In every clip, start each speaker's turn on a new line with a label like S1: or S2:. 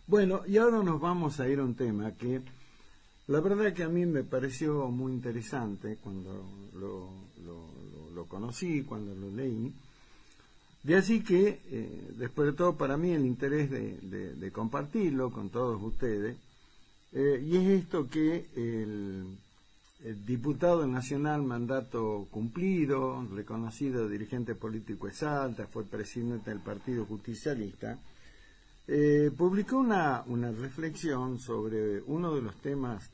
S1: Bueno, y ahora nos vamos a ir a un tema que la verdad que a mí me pareció muy interesante cuando lo conocí, cuando lo leí. De así que, después de todo, para mí el interés de compartirlo con todos ustedes, y es esto que el diputado nacional mandato cumplido, reconocido dirigente político de Salta, fue presidente del Partido Justicialista, publicó una reflexión sobre uno de los temas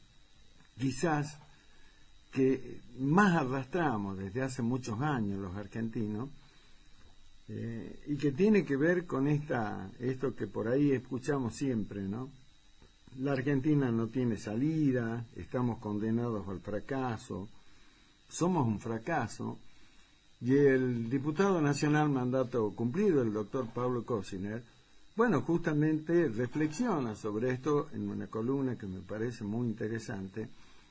S1: quizás que más arrastramos desde hace muchos años los argentinos, y que tiene que ver con esto que por ahí escuchamos siempre, ¿no? La Argentina no tiene salida, estamos condenados al fracaso, somos un fracaso, y el diputado nacional mandato cumplido, el doctor Pablo Cosiner, bueno, justamente reflexiona sobre esto en una columna que me parece muy interesante,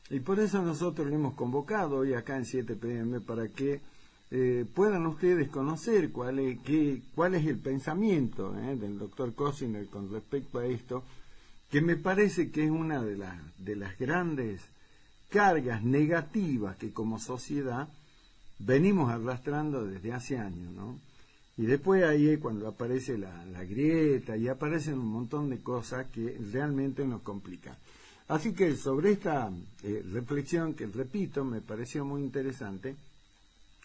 S1: y por eso nosotros le hemos convocado hoy acá en 7 PM para que puedan ustedes conocer cuál es el pensamiento del doctor Cosiner con respecto a esto, que me parece que es una de las grandes cargas negativas que como sociedad venimos arrastrando desde hace años, ¿no? Y después ahí es cuando aparece la grieta y aparecen un montón de cosas que realmente nos complican. Así que sobre esta reflexión que, repito, me pareció muy interesante,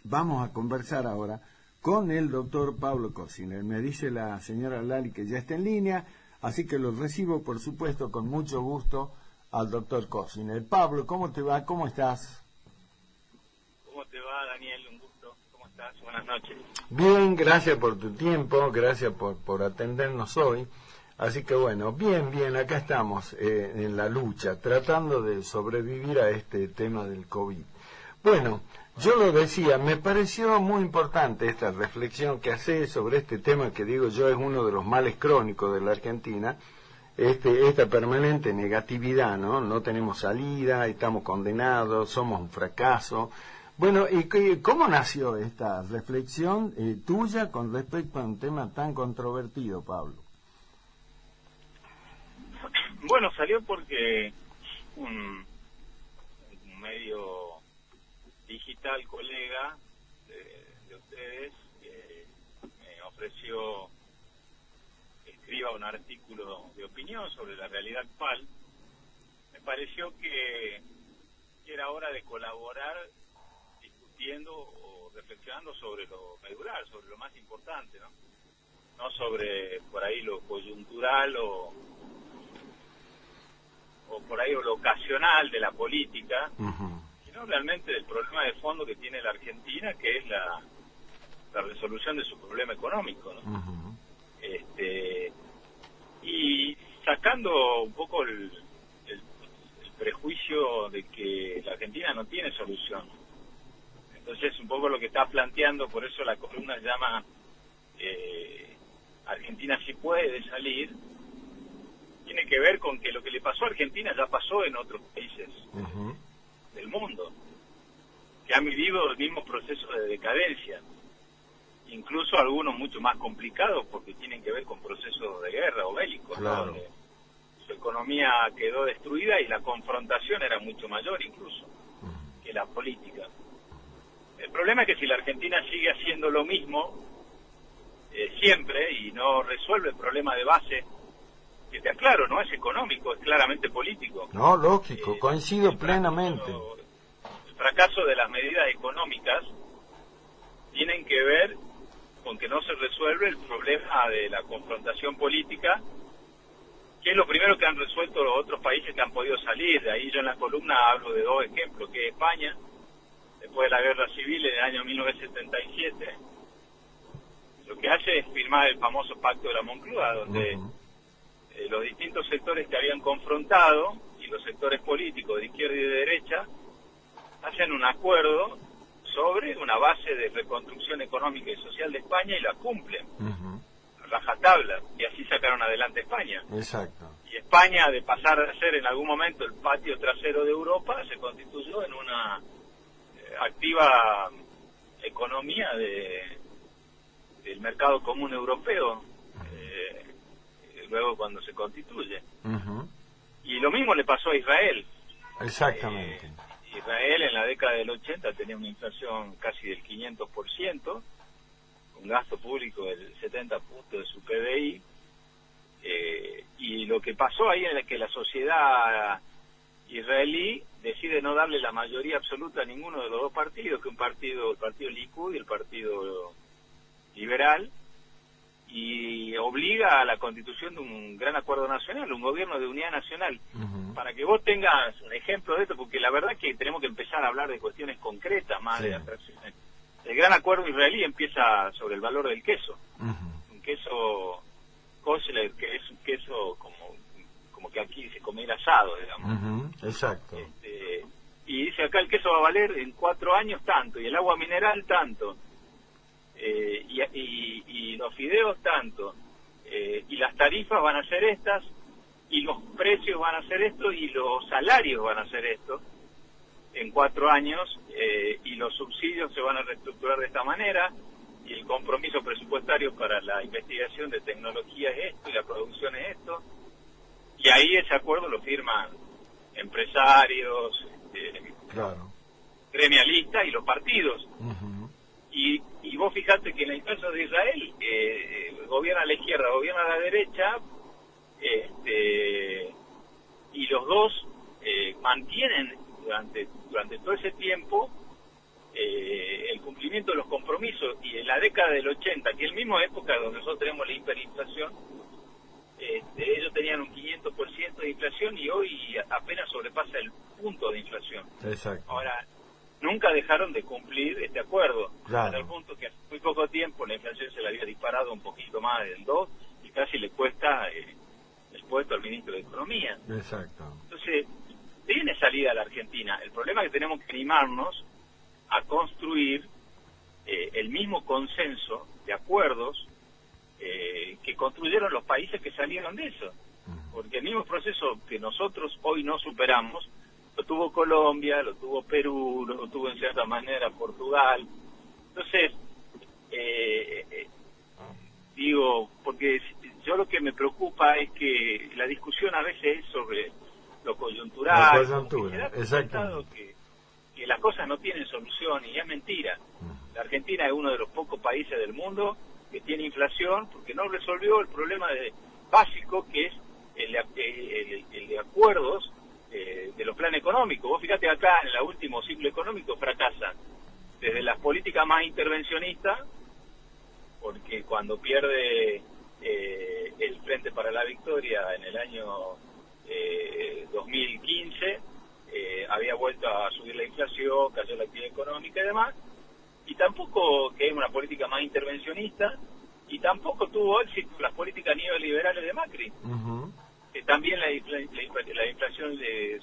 S1: vamos a conversar ahora con el doctor Pablo Cosiner. Me dice la señora Lali que ya está en línea, así que lo recibo, por supuesto, con mucho gusto al doctor Cosiner. Pablo, ¿cómo te va? ¿Cómo estás?
S2: ¿Cómo te va, Daniel? Un gusto. ¿Cómo estás? Buenas noches.
S1: Bien, gracias por tu tiempo, gracias por atendernos hoy. Así que bueno, bien, acá estamos en la lucha, tratando de sobrevivir a este tema del COVID. Bueno, yo lo decía, me pareció muy importante esta reflexión que hace sobre este tema que digo yo es uno de los males crónicos de la Argentina, esta permanente negatividad, ¿no? No tenemos salida, estamos condenados, somos un fracaso. Bueno, ¿y cómo nació esta reflexión tuya con respecto a un tema tan controvertido, Pablo?
S2: Bueno, salió porque un medio digital colega de ustedes me ofreció que escriba un artículo de opinión sobre la realidad actual. Me pareció que era hora de colaborar discutiendo o reflexionando sobre lo medular, sobre lo más importante, ¿no? No sobre por ahí lo coyuntural o por ahí lo ocasional de la política, sino realmente del problema de fondo que tiene la Argentina, que es la resolución de su problema económico, ¿no? Y sacando un poco el prejuicio de que la Argentina no tiene solución. Entonces, un poco lo que está planteando, por eso la columna se llama Argentina sí puede salir, tiene que ver con que lo que le pasó a Argentina ya pasó en otros países del mundo, que han vivido el mismo proceso de decadencia, incluso algunos mucho más complicados porque tienen que ver con procesos de guerra o bélicos, claro, ¿no? Donde su economía quedó destruida y la confrontación era mucho mayor incluso que la política. El problema es que si la Argentina sigue haciendo lo mismo siempre y no resuelve el problema de base, que te aclaro, no es económico, es claramente político.
S1: No, lógico, coincido plenamente.
S2: El fracaso de las medidas económicas tienen que ver con que no se resuelve el problema de la confrontación política, que es lo primero que han resuelto los otros países que han podido salir. De ahí yo en la columna hablo de dos ejemplos, que es España, después de la guerra civil en el año 1977, lo que hace es firmar el famoso Pacto de la Moncloa, donde los distintos sectores que habían confrontado y los sectores políticos de izquierda y de derecha hacen un acuerdo sobre una base de reconstrucción económica y social de España y la cumplen, rajatabla, y así sacaron adelante España.
S1: Exacto.
S2: Y España, de pasar a ser en algún momento el patio trasero de Europa, se constituyó en una activa economía del mercado común europeo, luego cuando se constituye.
S1: Ujú.
S2: Y lo mismo le pasó a Israel.
S1: Exactamente.
S2: Israel en la década del 80 tenía una inflación casi del 500%, un gasto público del 70 puntos de su PBI, y lo que pasó ahí es que la sociedad israelí decide no darle la mayoría absoluta a ninguno de los dos partidos, que el partido Likud y el partido liberal, y obliga a la constitución de un gran acuerdo nacional, un gobierno de unidad nacional.
S1: Ujú.
S2: Para que vos tengas un ejemplo de esto, porque la verdad es que tenemos que empezar a hablar de cuestiones concretas más
S1: Sí.
S2: de abstracciones. El gran acuerdo israelí empieza sobre el valor del queso.
S1: Ujú.
S2: Un queso kosher, que es un queso como que aquí se come el asado, digamos.
S1: Ujú. Exacto.
S2: Y dice acá el queso va a valer en 4 años tanto, y el agua mineral tanto, y los fideos tanto, y las tarifas van a ser estas, y los precios van a ser esto, y los salarios van a ser esto en 4 años, y los subsidios se van a reestructurar de esta manera, y el compromiso presupuestario para la investigación de tecnología es esto, y la producción es esto, y ahí ese acuerdo lo firman empresarios,
S1: Claro.
S2: gremialistas y los partidos.
S1: Ujú.
S2: Y vos fijate que en el caso de Israel, gobierna la izquierda, gobierna la derecha, y los dos mantienen durante todo ese tiempo el cumplimiento de los compromisos. Y en la década del 80, que es la misma época donde nosotros tenemos la hiperinflación, ellos tenían un 500% de inflación y hoy apenas sobrepasa el punto de inflación.
S1: Exacto.
S2: Ahora, nunca dejaron de cumplir este acuerdo,
S1: Claro.
S2: hasta el punto que hace muy poco tiempo la inflación se le había disparado un poquito más del 2 y casi le cuesta el puesto al ministro de Economía.
S1: Exacto.
S2: Entonces, tiene salida la Argentina. El problema es que tenemos que animarnos a construir el mismo consenso de acuerdos que construyeron los países que salieron de eso. Porque el mismo proceso que nosotros hoy no superamos, lo tuvo Colombia, lo tuvo Perú, lo tuvo en cierta manera Portugal. Entonces, digo, porque yo lo que me preocupa es que la discusión a veces es sobre lo coyuntural,
S1: La coyuntura,
S2: porque se da
S1: exactamente.
S2: resultado que las cosas no tienen solución, y es mentira. La Argentina es uno de los pocos países del mundo que tiene inflación porque no resolvió el problema básico, que es el de acuerdos de los planes económicos. Vos fíjate acá, en el último ciclo económico fracasan desde las políticas más intervencionistas, porque cuando pierde el Frente para la Victoria en el año 2015, había vuelto a subir la inflación, cayó la actividad económica y demás, y tampoco que es una política más intervencionista, y tampoco tuvo éxito las políticas neoliberales de Macri.
S1: Ujú.
S2: También la inflación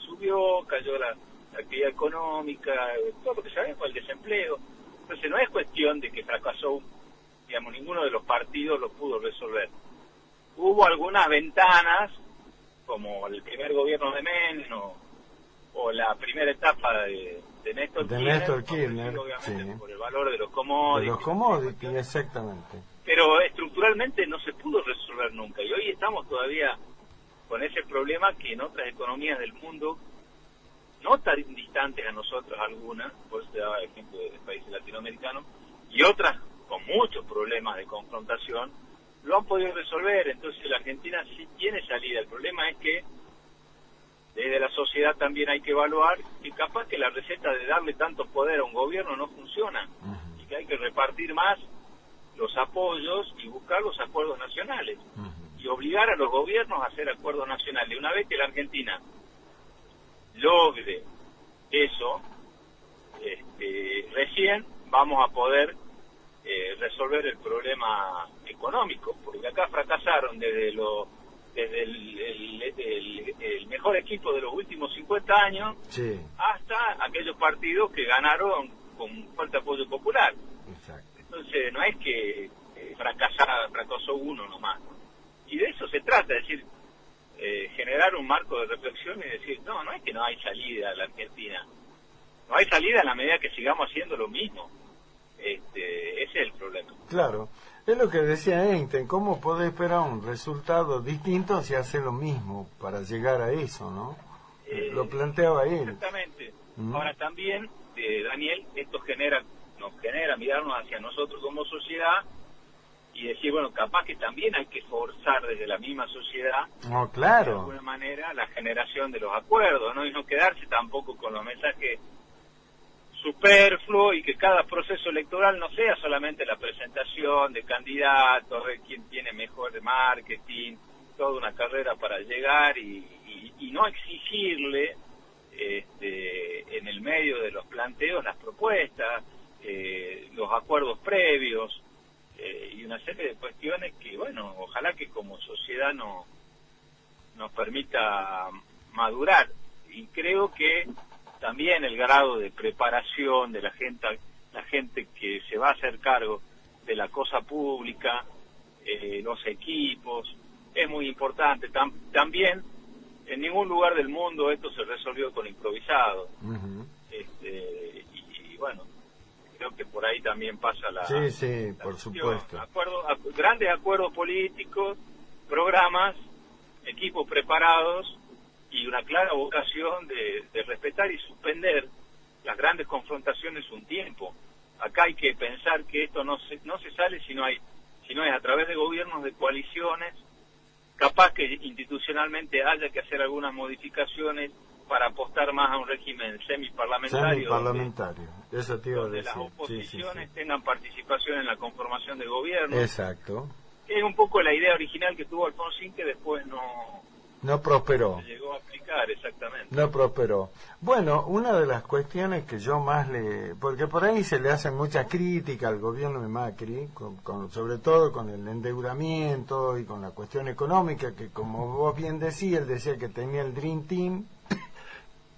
S2: subió, cayó la actividad económica, todo lo que sabemos, el desempleo. Entonces no es cuestión de que fracasó, digamos, ninguno de los partidos lo pudo resolver. Hubo algunas ventanas, como el primer gobierno de Menem o la primera etapa de Néstor Kirchner, obviamente,
S1: sí.
S2: por el valor de los
S1: De
S2: commodities.
S1: los commodities, exactamente.
S2: Pero estructuralmente no se pudo resolver nunca, y hoy estamos todavía con ese problema que en otras economías del mundo, no tan distantes a nosotros algunas, por eso te daba el ejemplo de países latinoamericanos, y otras con muchos problemas de confrontación, lo han podido resolver. Entonces la Argentina sí tiene salida. El problema es que desde la sociedad también hay que evaluar que capaz que la receta de darle tanto poder a un gobierno no funciona, y que hay que repartir más los apoyos y buscar los acuerdos nacionales, y obligar a los gobiernos a hacer acuerdos nacionales. Una vez que la Argentina logre eso, recién vamos a poder resolver el problema económico, porque acá fracasaron desde el mejor equipo de los últimos 50 años,
S1: Sí,
S2: hasta aquellos partidos que ganaron con fuerte apoyo popular.
S1: exacto.
S2: Entonces no es que fracasó uno nomás, ¿no? Y de eso se trata, es decir, generar un marco de reflexión y decir, no es que no hay salida a la Argentina, no hay salida en la medida que sigamos haciendo lo mismo. ese es el problema.
S1: Claro, es lo que decía Einstein, ¿cómo podés esperar un resultado distinto si hace lo mismo para llegar a eso, ¿no? Lo planteaba él.
S2: Exactamente. Ahora también, Daniel, esto nos genera mirarnos hacia nosotros como sociedad y decir, bueno, capaz que también hay que forzar desde la misma sociedad,
S1: No, claro,
S2: de alguna manera, la generación de los acuerdos, ¿no? Y no quedarse tampoco con los mensajes superfluo y que cada proceso electoral no sea solamente la presentación de candidatos, de quién tiene mejor marketing, toda una carrera para llegar y no exigirle en el medio de los planteos las propuestas, los acuerdos previos y una serie de cuestiones que, bueno, ojalá que como sociedad nos permita madurar. Y creo que también el grado de preparación de la gente que se va a hacer cargo de la cosa pública, los equipos, es muy importante. También en ningún lugar del mundo esto se resolvió con improvisado. Y bueno, creo que por ahí también pasa la...
S1: Sí, por supuesto.
S2: Grandes acuerdos políticos, programas, equipos preparados y una clara vocación de respetar y suspender las grandes confrontaciones un tiempo. Acá hay que pensar que esto no se sale si no es a través de gobiernos, de coaliciones, capaz que institucionalmente haya que hacer algunas modificaciones para apostar más a un régimen semiparlamentario.
S1: Eso te iba a decir.
S2: Donde las oposiciones tengan participación en la conformación de gobierno.
S1: Exacto.
S2: Es un poco la idea original que tuvo Alfonsín, que después
S1: no prosperó.
S2: Se llegó a aplicar, exactamente.
S1: No prosperó. Bueno, una de las cuestiones que yo más porque por ahí se le hacen mucha crítica al gobierno de Macri, sobre todo con el endeudamiento y con la cuestión económica, que como vos bien decías, él decía que tenía el Dream Team,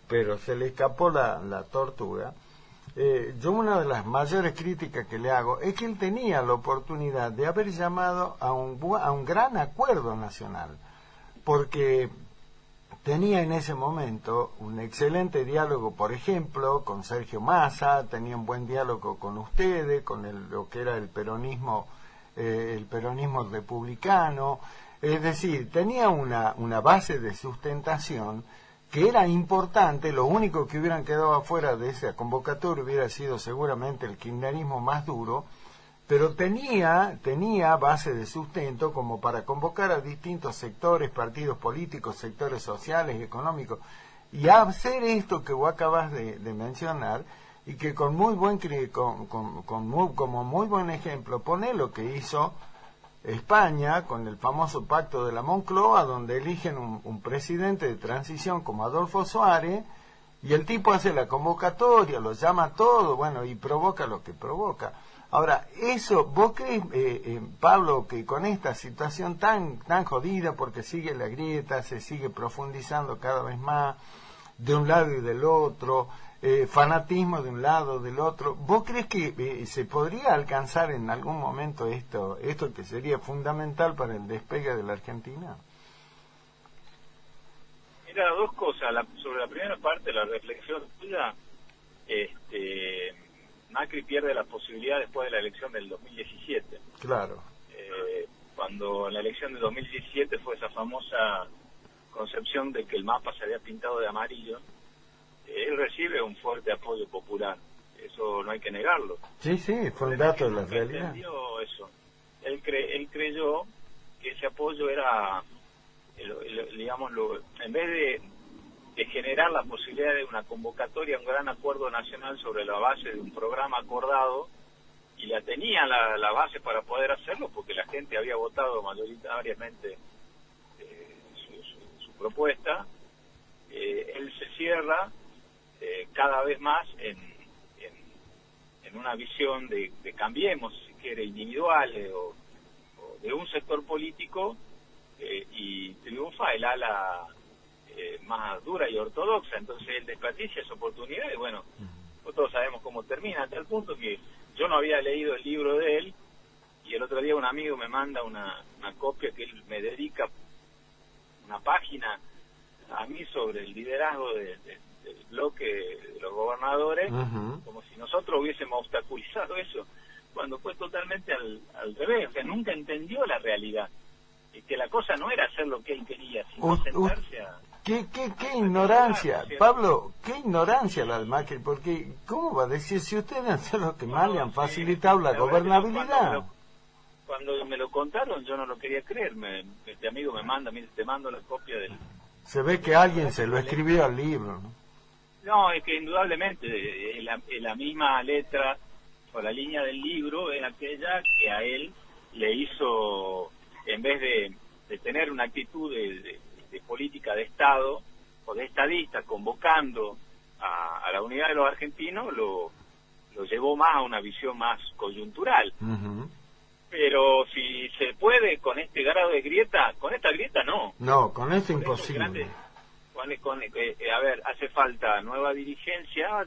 S1: pero se le escapó la tortuga. Yo una de las mayores críticas que le hago es que él tenía la oportunidad de haber llamado a un gran acuerdo nacional, porque tenía en ese momento un excelente diálogo, por ejemplo, con Sergio Massa, tenía un buen diálogo con ustedes, con lo que era el peronismo republicano, es decir, tenía una base de sustentación que era importante. Lo único que hubieran quedado afuera de esa convocatoria hubiera sido seguramente el kirchnerismo más duro, pero tenía base de sustento como para convocar a distintos sectores, partidos políticos, sectores sociales, económicos, y hacer esto que vos acabas de mencionar, y que con muy buen como muy buen ejemplo pone lo que hizo España con el famoso pacto de la Moncloa, donde eligen un presidente de transición como Adolfo Suárez, y el tipo hace la convocatoria, lo llama todo, bueno, y provoca lo que provoca. Ahora, eso, ¿vos crees, Pablo, que con esta situación tan jodida, porque sigue la grieta, se sigue profundizando cada vez más, de un lado y del otro, fanatismo de un lado, del otro, ¿vos crees que se podría alcanzar en algún momento esto que sería fundamental para el despegue de la Argentina?
S2: Mira, dos cosas. Sobre la primera parte, la reflexión tuya, Macri pierde la posibilidad después de la elección del 2017.
S1: Claro.
S2: Cuando en la elección del 2017 fue esa famosa concepción de que el mapa se había pintado de amarillo, él recibe un fuerte apoyo popular. Eso no hay que negarlo.
S1: Sí, fue un dato de la realidad.
S2: Entendió eso. Él creyó que ese apoyo era, en vez de generar la posibilidad de una convocatoria, un gran acuerdo nacional sobre la base de un programa acordado, y la tenía la base para poder hacerlo, porque la gente había votado mayoritariamente su propuesta, él se cierra cada vez más en una visión de cambiemos, si quiere, individuales o de un sector político, y triunfa el ala más dura y ortodoxa. Entonces él desperdicia esa oportunidad y bueno, nosotros sabemos cómo termina, a tal punto que yo no había leído el libro de él y el otro día un amigo me manda una copia que él me dedica, una página a mí sobre el liderazgo bloque de los gobernadores,
S1: Ujú.
S2: como si nosotros hubiésemos obstaculizado eso, cuando fue totalmente al revés. O sea, nunca entendió la realidad, y que la cosa no era hacer lo que él quería, sino sentarse a...
S1: Qué ignorancia, Pablo, qué ignorancia la del Macri, porque ¿cómo va a decir si ustedes hacen lo que más le han facilitado la gobernabilidad?
S2: Cuando me lo contaron yo no lo quería creer. Este amigo me manda, mire, te mando la copia del...
S1: Se ve que alguien se lo escribió al libro, ¿no?
S2: No, es que indudablemente la misma letra o la línea del libro es aquella que a él le hizo, en vez de tener una actitud de política de Estado o de estadista convocando a la unidad de los argentinos, lo llevó más a una visión más coyuntural.
S1: Uh-huh.
S2: Pero si se puede con este grado de grieta, con esta grieta no.
S1: No, con esto imposible.
S2: A ver, hace falta nueva dirigencia,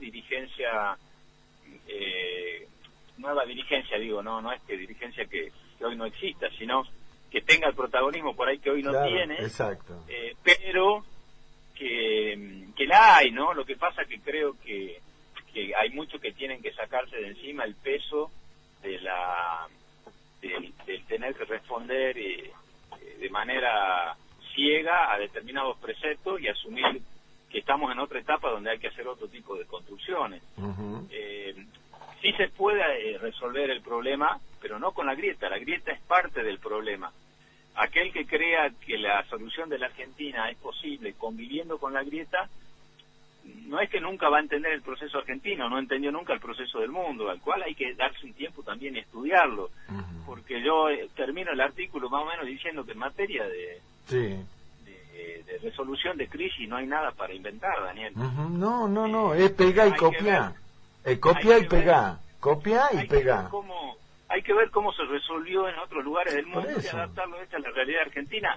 S2: nueva dirigencia, digo, no es que dirigencia que hoy no exista, sino que tenga el protagonismo por ahí que hoy no tiene.
S1: Exacto.
S2: Pero que la hay, ¿no? Lo que pasa que creo que hay muchos que tienen que sacarse de encima el peso de del tener que responder de manera ciega a determinados preceptos y asumir que estamos en otra etapa donde hay que hacer otro tipo de construcciones.
S1: Uh-huh.
S2: Sí se puede resolver el problema, pero no con la grieta es parte del problema. Aquel que crea que la solución de la Argentina es posible conviviendo con la grieta, no es que nunca va a entender el proceso argentino, no entendió nunca el proceso del mundo, al cual hay que darse un tiempo también y estudiarlo.
S1: Uh-huh.
S2: Porque yo termino el artículo más o menos diciendo que en materia de resolución de crisis no hay nada para inventar, Daniel.
S1: Uh-huh. No, es pegar y copiar. Copiar y pegar. Copiar y pegar.
S2: Hay que ver cómo se resolvió en otros lugares del mundo y adaptarlo a la realidad argentina.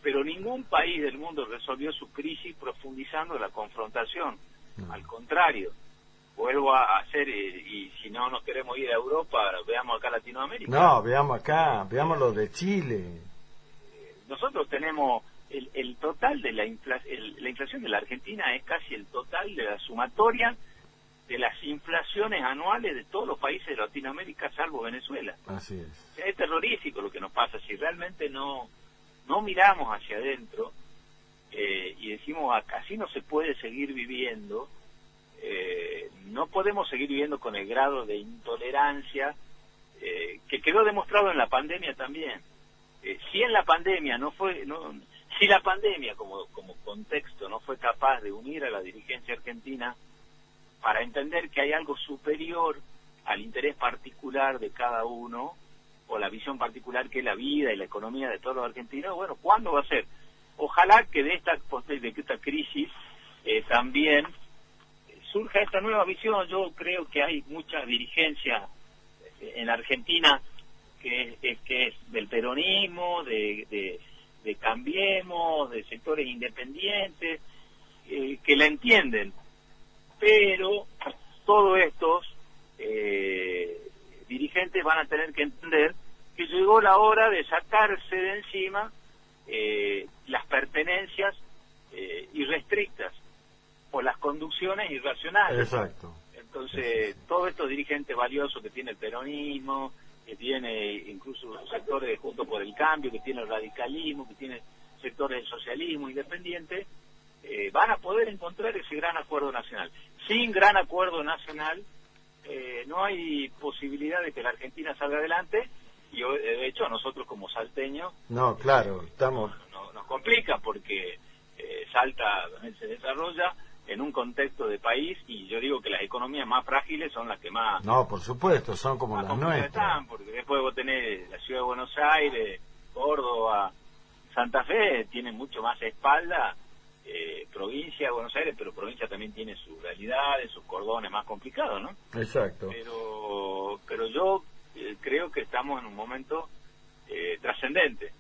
S2: Pero ningún país del mundo resolvió su crisis profundizando la confrontación. No. Al contrario, vuelvo a hacer, y si no nos queremos ir a Europa, veamos acá Latinoamérica.
S1: No, veamos lo de Chile.
S2: Nosotros tenemos el total de la inflación de la Argentina es casi el total de la sumatoria de las inflaciones anuales de todos los países de Latinoamérica, salvo Venezuela.
S1: Así es.
S2: O sea, es terrorífico lo que nos pasa. Si realmente no miramos hacia adentro y decimos, así no se puede seguir viviendo, no podemos seguir viviendo con el grado de intolerancia que quedó demostrado en la pandemia también. Si en la pandemia si la pandemia como contexto no fue capaz de unir a la dirigencia argentina para entender que hay algo superior al interés particular de cada uno, o la visión particular que es la vida y la economía de todos los argentinos, bueno, ¿cuándo va a ser? Ojalá que de esta crisis también surja esta nueva visión. Yo creo que hay mucha dirigencia en Argentina que es del peronismo, de Cambiemos, de sectores independientes, que la entienden, pero todos estos dirigentes van a tener que entender que llegó la hora de sacarse de encima las pertenencias irrestrictas o las conducciones irracionales.
S1: Exacto.
S2: Entonces, todos estos dirigentes valiosos que tiene el peronismo, que tiene incluso sectores de Juntos por el Cambio, que tiene el radicalismo, que tiene sectores del socialismo independiente, van a poder encontrar ese gran acuerdo nacional. Sin gran acuerdo nacional, no hay posibilidad de que la Argentina salga adelante, y de hecho a nosotros como salteños
S1: nos
S2: complica, porque Salta se desarrolla en un contexto de país, y yo digo que las economías más frágiles son las que más...
S1: No, por supuesto, son como las nuestras.
S2: Están, porque después vos tenés la ciudad de Buenos Aires, Córdoba, Santa Fe, tienen mucho más espalda, provincia de Buenos Aires, pero provincia también tiene sus realidades, sus cordones más complicados, ¿no?
S1: Exacto.
S2: Pero yo creo que estamos en un momento trascendente,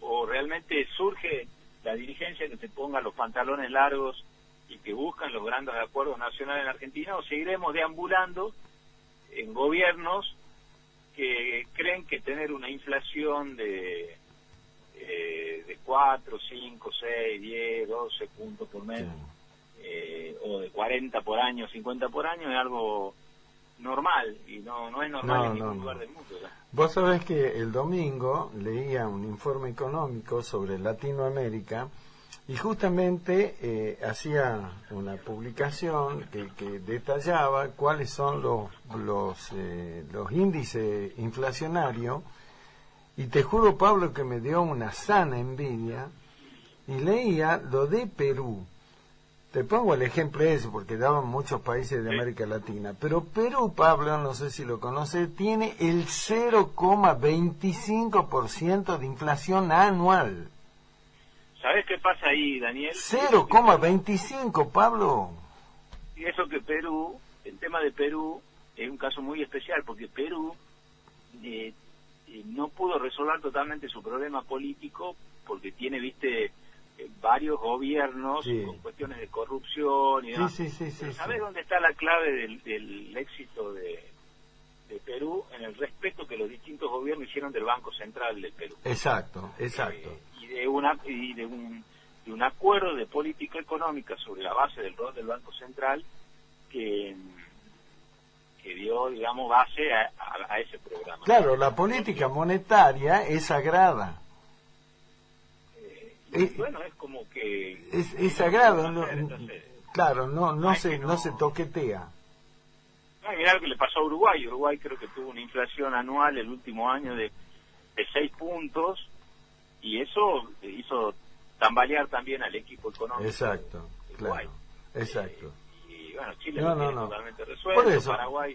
S2: o realmente surge la dirigencia que se ponga los pantalones largos y que buscan los grandes acuerdos nacionales en Argentina, o seguiremos deambulando en gobiernos que creen que tener una inflación de 4, 5, 6, 10, 12 puntos por mes o de 40 por año, 50 por año, es algo normal, y no es normal en ningún lugar del mundo, ¿verdad?
S1: Vos sabés que el domingo leía un informe económico sobre Latinoamérica y justamente hacía una publicación que detallaba cuáles son los índices inflacionarios, y te juro, Pablo, que me dio una sana envidia, y leía lo de Perú. Te pongo el ejemplo ese porque daban muchos países de América Latina, pero Perú, Pablo, no sé si lo conoces, tiene el 0,25% de inflación anual.
S2: ¿Sabés qué pasa ahí, Daniel?
S1: 0,25, Pablo.
S2: Y eso que Perú, el tema de Perú, es un caso muy especial, porque Perú no pudo resolver totalmente su problema político, porque tiene, viste, varios gobiernos con cuestiones de corrupción y demás.
S1: Sí.
S2: ¿Sabés dónde está la clave del éxito de Perú? En el respeto que los distintos gobiernos hicieron del Banco Central del Perú.
S1: Exacto.
S2: Y de un acuerdo de política económica sobre la base del rol del Banco Central que dio, digamos, base a ese programa.
S1: Claro, la política monetaria es sagrada.
S2: Bueno, es como que
S1: es sagrado, claro, no se toquetea.
S2: Mirá lo que le pasó a Uruguay. Uruguay creo que tuvo una inflación anual el último año de 6 puntos, y eso hizo tambalear también al equipo económico.
S1: Exacto,
S2: de Uruguay.
S1: Claro, exacto.
S2: Y bueno, Chile lo tiene totalmente resuelto,
S1: por eso.
S2: Paraguay,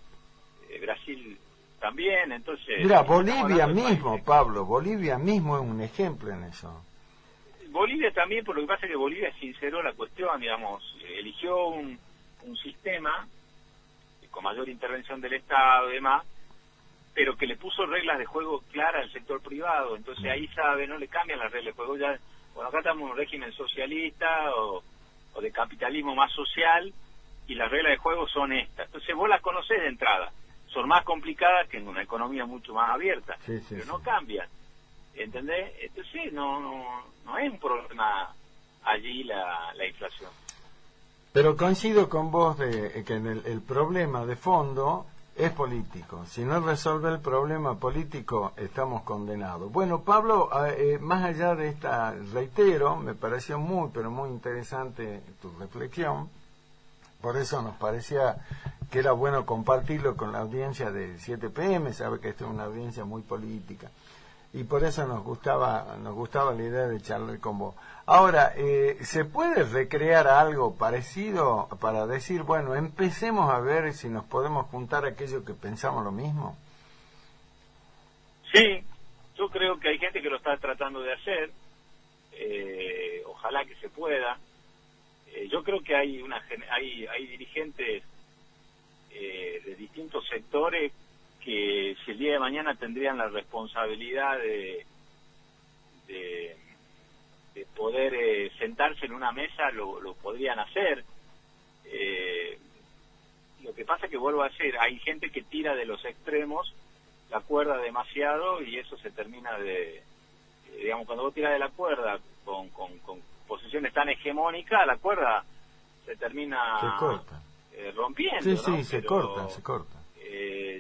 S2: Brasil también, entonces...
S1: Mira, Bolivia mismo, Pablo, Bolivia mismo es un ejemplo en eso.
S2: Bolivia también, por lo que pasa es que Bolivia sinceró la cuestión, digamos, eligió un sistema con mayor intervención del Estado y demás, pero que le puso reglas de juego claras al sector privado. Entonces ahí sabe, no le cambian las reglas de juego. Ya, bueno, acá estamos en un régimen socialista o de capitalismo más social, y las reglas de juego son estas. Entonces vos las conocés de entrada. Son más complicadas que en una economía mucho más abierta, pero no cambian. ¿Entendés? Entonces no es un problema allí la inflación.
S1: Pero coincido con vos de que el problema de fondo es político. Si no resuelve el problema político, estamos condenados. Bueno, Pablo, más allá de esta, reitero, me pareció muy, pero muy interesante tu reflexión. Por eso nos parecía que era bueno compartirlo con la audiencia de 7 PM. Sabe que esta es una audiencia muy política. Y por eso nos gustaba la idea de charlar con vos. Ahora, ¿se puede recrear algo parecido para decir, bueno, empecemos a ver si nos podemos juntar aquellos que pensamos lo mismo?
S2: Sí, yo creo que hay gente que lo está tratando de hacer. Ojalá que se pueda. Yo creo que hay dirigentes de distintos sectores que si el día de mañana tendrían la responsabilidad de poder sentarse en una mesa, lo podrían hacer. Lo que pasa es que, vuelvo a decir, hay gente que tira de los extremos la cuerda demasiado, y eso se termina digamos, cuando vos tirás de la cuerda con posiciones tan hegemónicas, la cuerda se termina rompiendo.
S1: Sí,
S2: ¿no?
S1: se corta.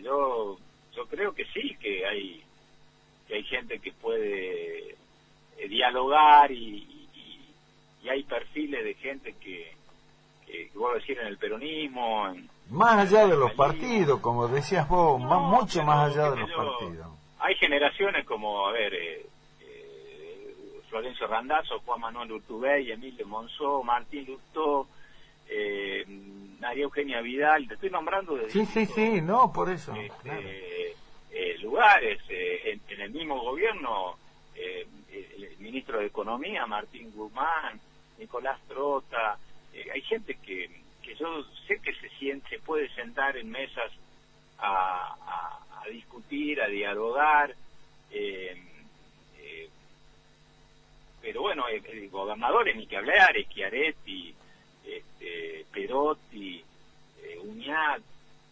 S2: Yo creo que sí, que hay gente que puede dialogar, y hay perfiles de gente que voy a decir, en el peronismo,
S1: más allá de los partidos, como decías vos, mucho más allá de los partidos.
S2: Hay generaciones como, Florencio Randazzo, Juan Manuel Urtubey, Emilio Monzó, Martín Lustó, María Eugenia Vidal, te estoy nombrando de
S1: por eso, claro.
S2: Lugares, en el mismo gobierno, el ministro de Economía, Martín Guzmán, Nicolás Trota, hay gente que yo sé que se puede sentar en mesas a discutir, a dialogar, pero bueno, gobernadores, ni que hablar, Schiaretti, Perotti, Uñac,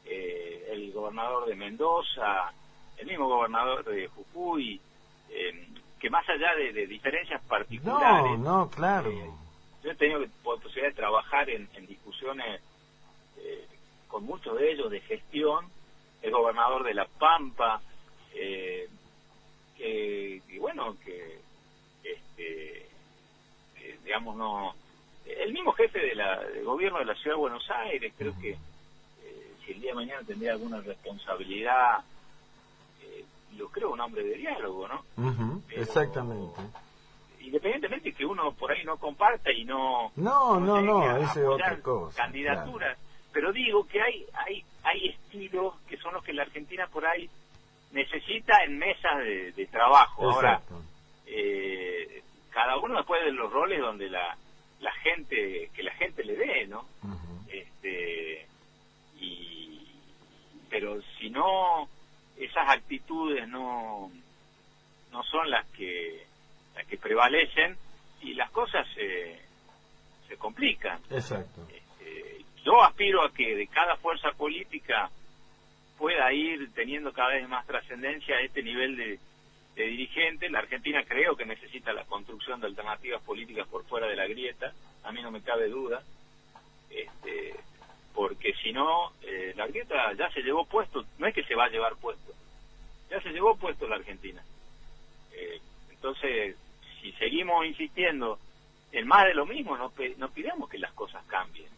S2: el gobernador de Mendoza, el mismo gobernador de Jujuy, que más allá de diferencias particulares,
S1: claro,
S2: Yo he tenido posibilidad de trabajar en discusiones con muchos de ellos de gestión, el gobernador de La Pampa, digamos, no, el mismo jefe del gobierno de la Ciudad de Buenos Aires, creo que si el día de mañana tendría alguna responsabilidad, lo creo un hombre de diálogo, ¿no?
S1: Pero, exactamente.
S2: Independientemente que uno por ahí no comparta y no
S1: esa es otra cosa,
S2: candidaturas,
S1: claro.
S2: Pero digo que hay estilos que son los que la Argentina por ahí necesita en mesas de trabajo.
S1: Exacto.
S2: Ahora, cada uno después de los roles donde la gente le dé, ¿no? Pero si no, esas actitudes no son las que prevalecen y las cosas se complican.
S1: Exacto.
S2: Yo aspiro a que de cada fuerza política pueda ir teniendo cada vez más trascendencia a este nivel de dirigente. La Argentina creo que necesita la construcción de alternativas políticas por fuera de la grieta, a mí no me cabe duda, porque si no, la grieta ya se llevó puesto, no es que se va a llevar puesto, ya se llevó puesto la Argentina. Entonces, si seguimos insistiendo en más de lo mismo, no pidamos que las cosas cambien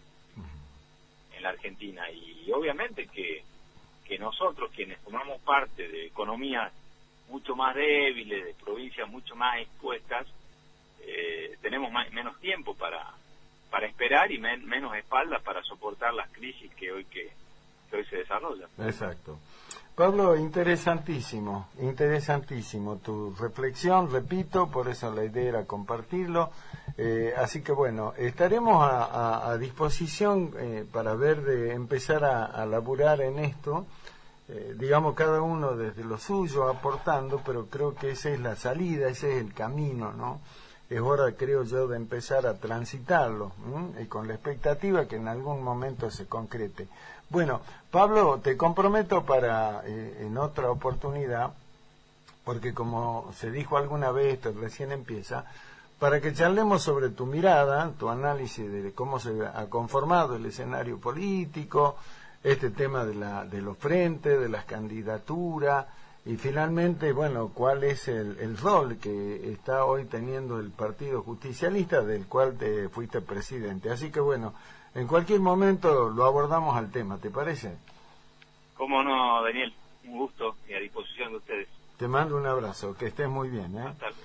S2: en la Argentina. Y obviamente que nosotros, quienes tomamos parte de economías mucho más débiles, de provincias mucho más expuestas, tenemos menos tiempo para esperar y menos espaldas para soportar las crisis que hoy se desarrollan.
S1: Exacto. Pablo, interesantísimo tu reflexión, repito, por eso la idea era compartirlo, así que bueno, estaremos a disposición para ver de empezar a laburar en esto, digamos cada uno desde lo suyo aportando, pero creo que esa es la salida, ese es el camino, ¿no? Es hora, creo yo, de empezar a transitarlo, y con la expectativa que en algún momento se concrete. Bueno, Pablo, te comprometo para en otra oportunidad, porque como se dijo alguna vez, esto recién empieza, para que charlemos sobre tu mirada, tu análisis de cómo se ha conformado el escenario político, este tema de los frentes, de las candidaturas, y finalmente, bueno, cuál es el rol que está hoy teniendo el Partido Justicialista, del cual te fuiste presidente. Así que bueno, en cualquier momento lo abordamos al tema, ¿te parece?
S2: Cómo no, Daniel, un gusto y a disposición de ustedes.
S1: Te mando un abrazo, que estés muy bien, ¿eh?
S2: Hasta luego.